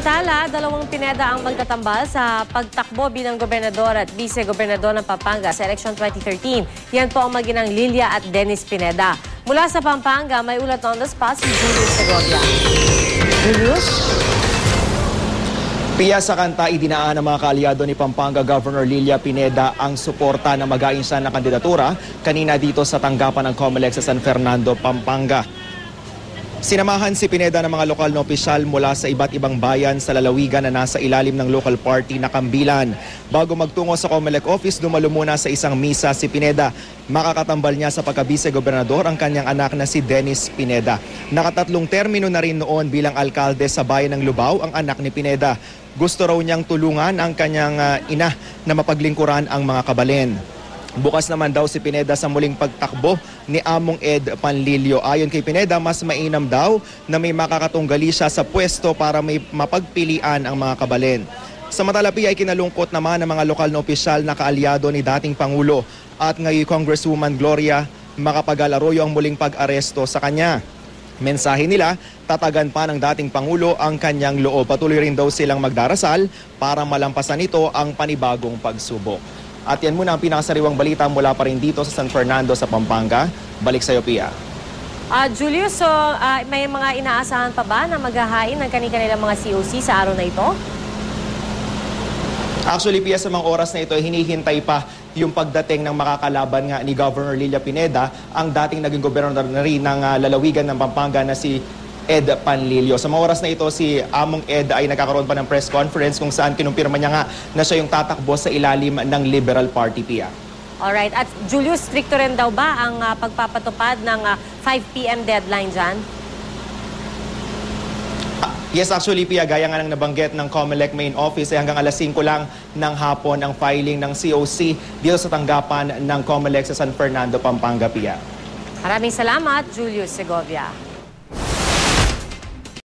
Samantala, dalawang Pineda ang magtatambal sa pagtakbo bilang gobernador at vice-gobernador ng Pampanga sa election 2013. Yan po ang maginang Lilia at Dennis Pineda. Mula sa Pampanga, may ulat on the spot si Julius Segovia. Julius? Pia, sa kanta, idinaan ng mga kaalyado ni Pampanga Governor Lilia Pineda ang suporta na mag-ainsa na kandidatura kanina dito sa tanggapan ng COMELEC sa San Fernando, Pampanga. Sinamahan si Pineda ng mga lokal na opisyal mula sa iba't ibang bayan sa lalawigan na nasa ilalim ng local party na Kambilan. Bago magtungo sa COMELEC office, dumalo muna sa isang misa si Pineda. Makakatambal niya sa pagka-vice-gobernador ang kanyang anak na si Dennis Pineda. Nakatatlong termino na rin noon bilang alkalde sa bayan ng Lubao ang anak ni Pineda. Gusto raw niyang tulungan ang kanyang ina na mapaglingkuran ang mga kabalen. Bukas naman daw si Pineda sa muling pagtakbo ni Among Ed Panlilio. Ayon kay Pineda, mas mainam daw na may makakatunggali siya sa pwesto para may mapagpilian ang mga kabalen. Samantala, ay kinalungkot naman ng mga lokal na opisyal na kaalyado ni dating Pangulo at ngayon Congresswoman Gloria Macapagal Arroyo ang muling pag-aresto sa kanya. Mensahe nila, tatagan pa ng dating Pangulo ang kanyang loob. Patuloy rin daw silang magdarasal para malampasan ito ang panibagong pagsubok. At yan muna ang pinakasariwang balita mula pa rin dito sa San Fernando sa Pampanga. Balik sa iyo, Pia. Julius, so may mga inaasahan pa ba na maghahain ng kanilang mga COC sa araw na ito? Actually, Pia, sa mga oras na ito, hinihintay pa yung pagdating ng makakalaban nga ni Governor Lilia Pineda, ang dating naging gobernador na rin ng lalawigan ng Pampanga na si Ed Panlilio. Sa mga oras na ito, si Among Ed ay nagkakaroon pa ng press conference kung saan kinumpirma niya nga na siya yung tatakbo sa ilalim ng Liberal Party, Pia. Alright. At Julius, stricto rin daw ba ang pagpapatupad ng 5 p.m. deadline dyan? Yes, actually, Pia, gaya nga ng nabanggit ng COMELEC main office, hanggang alas 5 lang ng hapon ang filing ng COC dito sa tanggapan ng COMELEC sa San Fernando, Pampanga, Pia. Maraming salamat, Julius Segovia.